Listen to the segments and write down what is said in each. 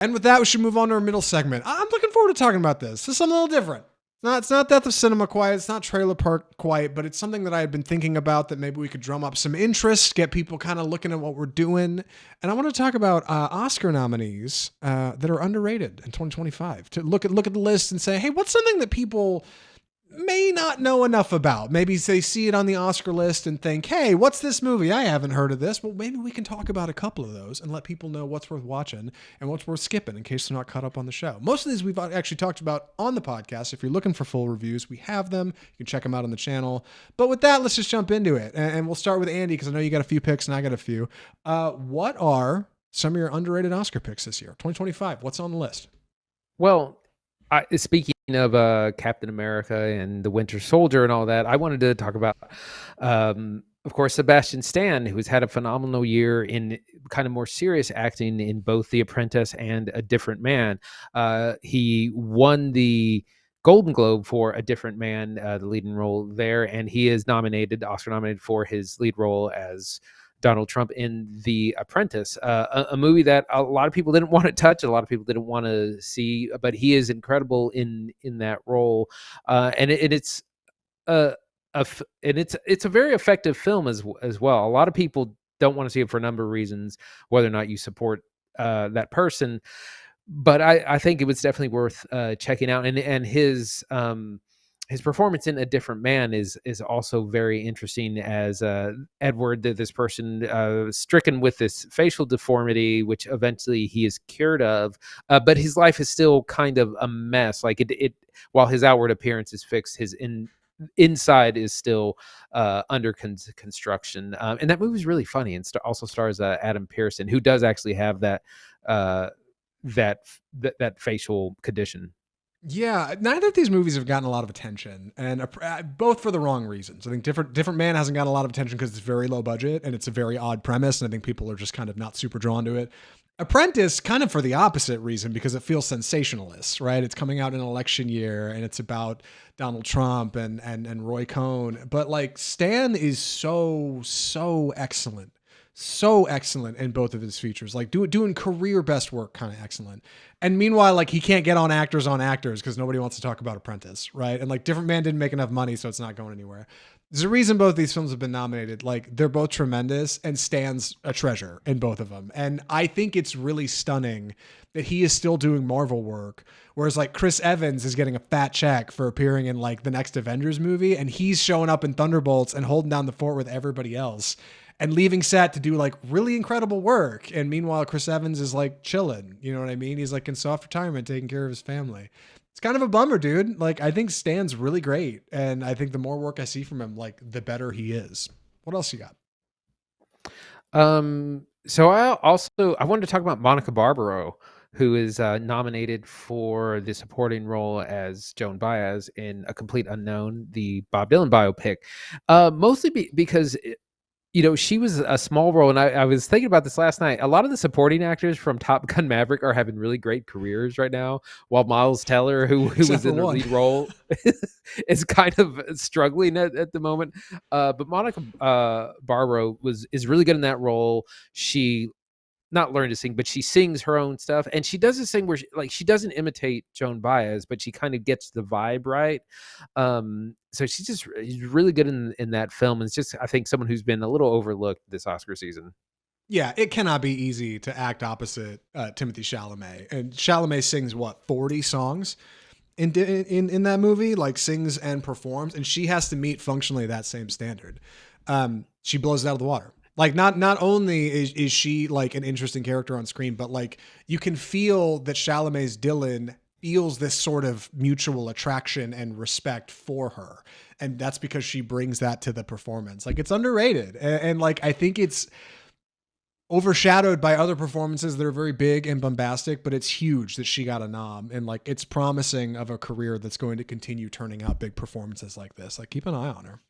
And with that, we should move on to our middle segment. I'm looking forward to talking about this. This is something a little different. It's not Death of Cinema quite. It's not Trailer Park quite, but it's something that I had been thinking about that maybe we could drum up some interest, get people kind of looking at what we're doing. And I want to talk about Oscar nominees that are underrated in 2025. To look at the list and say, hey, what's something that people may not know enough about? Maybe they see it on the Oscar list and think, hey, what's this movie? I haven't heard of this. Well, maybe we can talk about a couple of those and let people know what's worth watching and what's worth skipping in case they're not caught up on the show. Most of these we've actually talked about on the podcast. If you're looking for full reviews, we have them. You can check them out on the channel. But with that, let's just jump into it. And we'll start with Andy because I know you got a few picks and I got a few. What are some of your underrated Oscar picks this year? 2025, what's on the list? Well, speaking of Captain America and the Winter Soldier and all that, I wanted to talk about, of course, Sebastian Stan, who's had a phenomenal year in kind of more serious acting in both The Apprentice and A Different Man. He won the Golden Globe for A Different Man, the leading role there, and he is Oscar nominated for his lead role as Donald Trump in The Apprentice, a movie that a lot of people didn't want to touch, a lot of people didn't want to see, but he is incredible in that role, and it's a very effective film as well. A lot of people don't want to see it for a number of reasons, whether or not you support that person, but I think it was definitely worth checking out, and his performance in A Different Man is also very interesting as Edward, this person stricken with this facial deformity, which eventually he is cured of, but his life is still kind of a mess. Like it while his outward appearance is fixed, his inside is still under construction. And that movie is really funny and also stars Adam Pearson, who does actually have that facial condition. Yeah, neither of these movies have gotten a lot of attention, and both for the wrong reasons. I think Different Man hasn't gotten a lot of attention because it's very low budget and it's a very odd premise, and I think people are just kind of not super drawn to it. Apprentice, kind of for the opposite reason, because it feels sensationalist, right? It's coming out in an election year, and it's about Donald Trump and Roy Cohn. But like Stan is so excellent. So excellent in both of his features, like doing career best work, kind of excellent. And meanwhile, like he can't get on actors because nobody wants to talk about Apprentice, right? And like Different Man didn't make enough money, so it's not going anywhere. There's a reason both these films have been nominated. Like they're both tremendous, and Stan's a treasure in both of them. And I think it's really stunning that he is still doing Marvel work, whereas like Chris Evans is getting a fat check for appearing in like the next Avengers movie, and he's showing up in Thunderbolts and holding down the fort with everybody else and leaving set to do like really incredible work. And meanwhile, Chris Evans is like chilling. You know what I mean? He's like in soft retirement, taking care of his family. It's kind of a bummer, dude. Like I think Stan's really great. And I think the more work I see from him, like the better he is. What else you got? So I wanted to talk about Monica Barbaro, who is nominated for the supporting role as Joan Baez in A Complete Unknown, the Bob Dylan biopic. Mostly because she was a small role, and I was thinking about this last night. A lot of the supporting actors from Top Gun Maverick are having really great careers right now, while Miles Teller, who was in the lead role, is kind of struggling at the moment. But Monica Barbaro is really good in that role. She not learned to sing, but she sings her own stuff, and she does this thing where she doesn't imitate Joan Baez, but she kind of gets the vibe right. So she's really good in that film, and it's just I think someone who's been a little overlooked this Oscar season. Yeah, it cannot be easy to act opposite Timothée Chalamet, and Chalamet sings 40 songs in that movie, like sings and performs, and she has to meet functionally that same standard. She blows it out of the water. Like not only is she like an interesting character on screen, but like you can feel that Chalamet's Dylan feels this sort of mutual attraction and respect for her. And that's because she brings that to the performance. Like it's underrated. And like, I think it's overshadowed by other performances that are very big and bombastic, but it's huge that she got a nom. And like, it's promising of a career that's going to continue turning out big performances like this. Like keep an eye on her.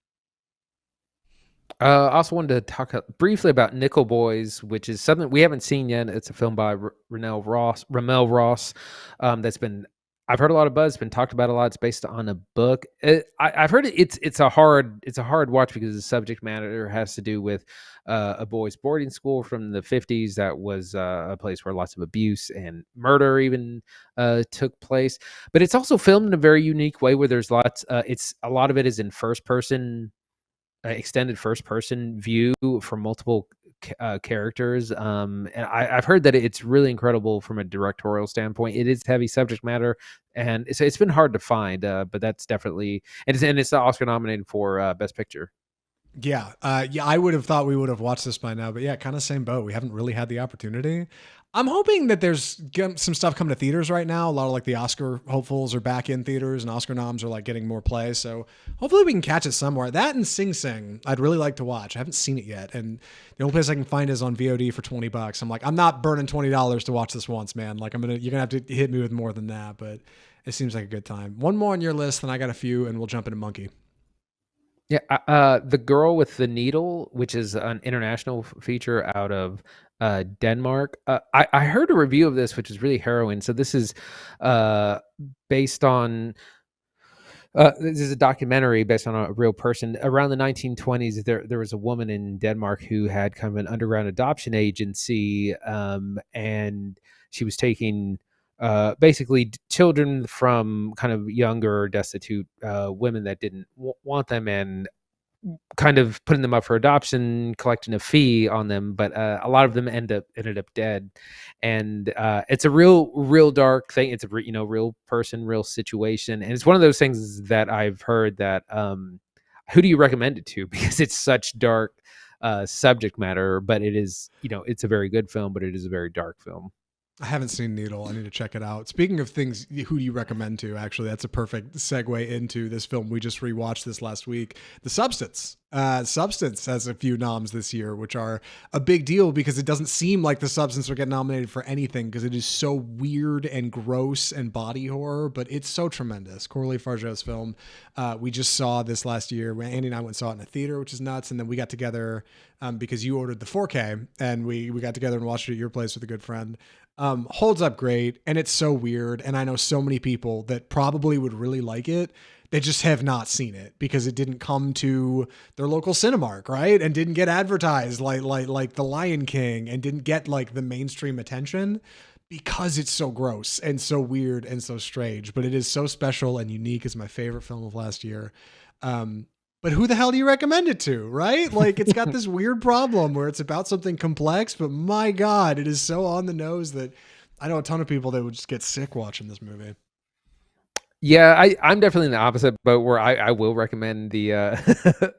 I also wanted to talk briefly about Nickel Boys, which is something we haven't seen yet. It's a film by Ramel Ross that's been I've heard a lot of buzz. It's been talked about a lot. It's based on a book. I've heard it's a hard watch because the subject matter has to do with a boys' boarding school from the 50s that was a place where lots of abuse and murder even took place. But it's also filmed in a very unique way where there's lots. It's a lot of it is in first person, extended first person view from multiple characters. And I've heard that it's really incredible from a directorial standpoint. It is heavy subject matter, and it's been hard to find, but that's definitely, and it's Oscar nominated for Best Picture. Yeah, yeah, I would have thought we would have watched this by now, but yeah, kind of same boat. We haven't really had the opportunity. I'm hoping that there's some stuff coming to theaters right now. A lot of like the Oscar hopefuls are back in theaters, and Oscar noms are like getting more play. So hopefully we can catch it somewhere. That and Sing Sing, I'd really like to watch. I haven't seen it yet, and the only place I can find is on VOD for $20. I'm like, I'm not burning $20 to watch this once, man. Like you're gonna have to hit me with more than that, but it seems like a good time. One more on your list, then I got a few, and we'll jump into Monkey. Yeah, The Girl with the Needle, which is an international feature out of Denmark. I heard a review of this, which is really harrowing. So this is uh, based on this is a documentary based on a real person. Around the 1920s, there was a woman in Denmark who had kind of an underground adoption agency, and she was taking basically children from kind of younger, destitute women that didn't want them, and kind of putting them up for adoption, collecting a fee on them, but a lot of them ended up dead, and it's a real dark thing. It's a real person, real situation, and it's one of those things that I've heard that who do you recommend it to? Because it's such dark subject matter, but it is it's a very good film, but it is a very dark film. I haven't seen Needle. I need to check it out. Speaking of things, who do you recommend to? Actually, that's a perfect segue into this film. We just rewatched this last week. The Substance. Substance has a few noms this year, which are a big deal because it doesn't seem like The Substance will get nominated for anything because it is so weird and gross and body horror, but it's so tremendous. Coralie Fargeau's film. We just saw this last year. Andy and I went and saw it in a theater, which is nuts. And then we got together because you ordered the 4K, and we got together and watched it at your place with a good friend. Holds up great, and it's so weird, and I know so many people that probably would really like it. They just have not seen it because it didn't come to their local Cinemark, right? And didn't get advertised like The Lion King, and didn't get like the mainstream attention because it's so gross and so weird and so strange. But it is so special and unique. It's my favorite film of last year. But who the hell do you recommend it to, right? Like, it's got this weird problem where it's about something complex, but my God, it is so on the nose that I know a ton of people that would just get sick watching this movie. Yeah, I'm definitely in the opposite boat where I will recommend the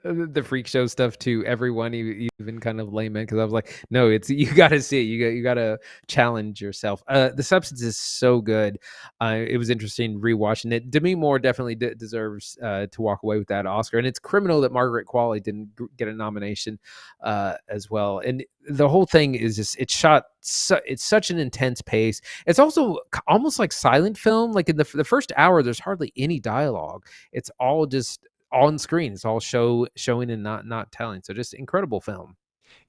the freak show stuff to everyone, even kind of laymen, because I was like, no, it's you got to see it. You got to challenge yourself. The Substance is so good. It was interesting rewatching it. Demi Moore definitely deserves to walk away with that Oscar, and it's criminal that Margaret Qualley didn't get a nomination as well. And the whole thing is just it's shot. It's such an intense pace. It's also almost like silent film. Like in the first hour, there's hardly any dialogue. It's all just on screen. It's all showing and not telling. So just incredible film.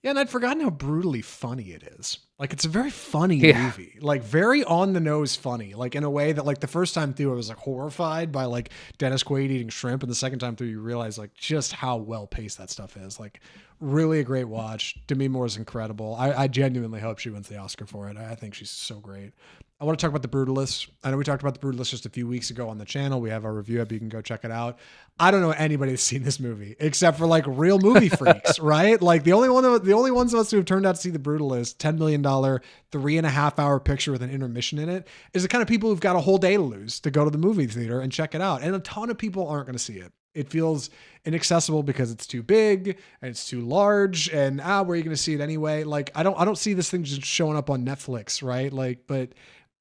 Yeah, and I'd forgotten how brutally funny it is. Like, it's a very funny Yeah. movie, like very on the nose funny, like in a way that like the first time through I was like horrified by like Dennis Quaid eating shrimp, and the second time through you realize like just how well paced that stuff is. Like, really a great watch. Demi Moore is incredible. I genuinely hope she wins the Oscar for it. I think she's so great. I want to talk about The Brutalist. I know we talked about The Brutalist just a few weeks ago on the channel. We have our review up. You can go check it out. I don't know anybody that's seen this movie except for like real movie freaks, right? Like the only ones of us who have turned out to see The Brutalist, $10 million, 3.5 hour picture with an intermission in it, is the kind of people who've got a whole day to lose to go to the movie theater and check it out. And a ton of people aren't going to see it. It feels inaccessible because it's too big and it's too large, and where are you going to see it anyway? Like, I don't see this thing just showing up on Netflix, right? Like, but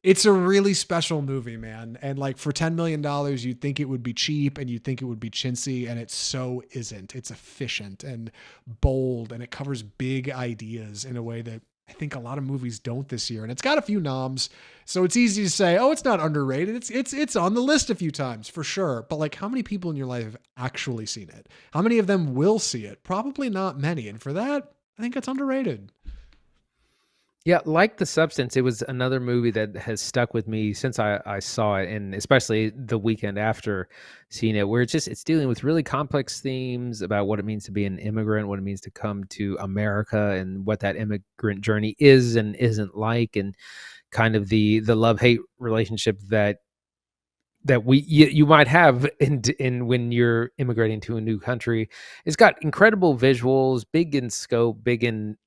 it's a really special movie, man. And like for $10 million, you'd think it would be cheap and you'd think it would be chintzy, and it so isn't. It's efficient and bold, and it covers big ideas in a way that I think a lot of movies don't this year. And it's got a few noms, so it's easy to say, oh, it's not underrated. It's on the list a few times for sure. But like, how many people in your life have actually seen it? How many of them will see it? Probably not many. And for that, I think it's underrated. Yeah, like The Substance, it was another movie that has stuck with me since I saw it, and especially the weekend after seeing it, where it's dealing with really complex themes about what it means to be an immigrant, what it means to come to America, and what that immigrant journey is and isn't like, and kind of the love-hate relationship that you might have in when you're immigrating to a new country. It's got incredible visuals, big in scope, big in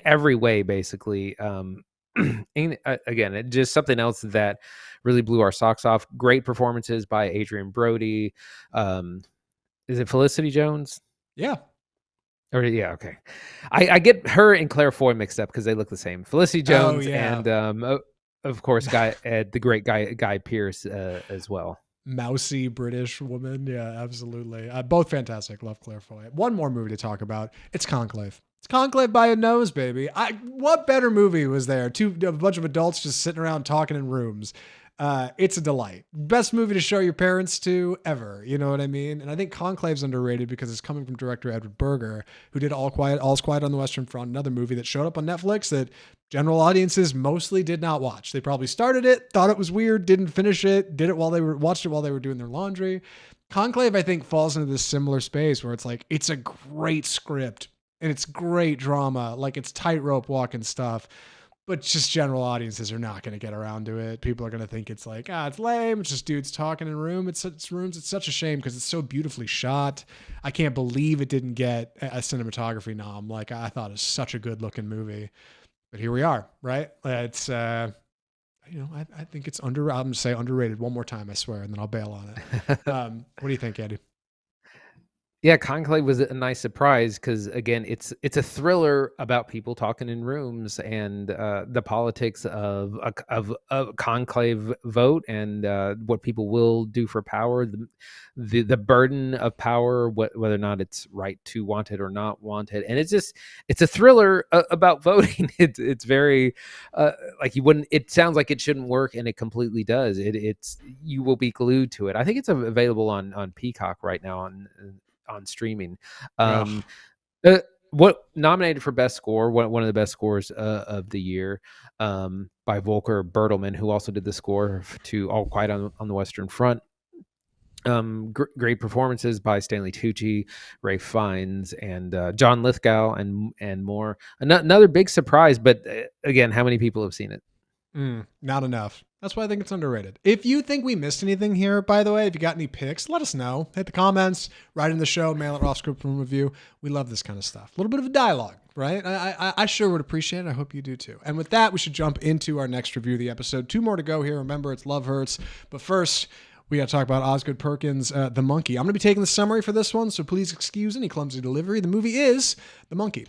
every way, basically. And again, it just something else that really blew our socks off. Great performances by Adrian Brody. Um, is it Felicity Jones? Yeah. Or yeah, okay. I get her and Claire Foy mixed up because they look the same. Felicity Oh Jones yeah. and of course, the great Guy Pearce as well. Mousy British woman. Yeah, absolutely. Both fantastic. Love Claire Foy. One more movie to talk about. It's Conclave. It's Conclave by a nose, baby. What better movie was there? A bunch of adults just sitting around talking in rooms. It's a delight. Best movie to show your parents to ever. You know what I mean? And I think Conclave's underrated because it's coming from director Edward Berger, who did All's Quiet on the Western Front, another movie that showed up on Netflix that general audiences mostly did not watch. They probably started it, thought it was weird, didn't finish it, watched it while they were doing their laundry. Conclave, I think, falls into this similar space where it's like it's a great script and it's great drama, like it's tightrope walking stuff. But just general audiences are not going to get around to it. People are going to think it's like, it's lame. It's just dudes talking in rooms. It's such a shame because it's so beautifully shot. I can't believe it didn't get a cinematography nom. Like I thought it was such a good looking movie. But here we are, right? It's I think it's I'm gonna say underrated one more time, I swear, and then I'll bail on it. What do you think, Andy? Yeah, Conclave was a nice surprise because again, it's a thriller about people talking in rooms and the politics of a conclave vote and what people will do for power, the burden of power, whether or not it's right to want it or not want it, and it's a thriller about voting. It's very like you wouldn't. It sounds like it shouldn't work, and it completely does. It's you will be glued to it. I think it's available on Peacock right now on streaming. Ugh. What nominated for best score? One of the best scores of the year, by Volker Bertelmann, who also did the score to All Quiet on the Western Front. Great performances by Stanley Tucci, Ralph Fiennes, and John Lithgow, and more. Another big surprise, but again, how many people have seen it? Not enough. That's why I think it's underrated. If you think we missed anything here, by the way, if you got any picks, let us know. Hit the comments, write in the show, mail it off script room review. We love this kind of stuff. A little bit of a dialogue, right? I sure would appreciate it. I hope you do too. And with that, we should jump into our next review of the episode. 2 more to go here. Remember, it's Love Hurts. But first, we got to talk about Osgood Perkins' The Monkey. I'm going to be taking the summary for this one, so please excuse any clumsy delivery. The movie is The Monkey.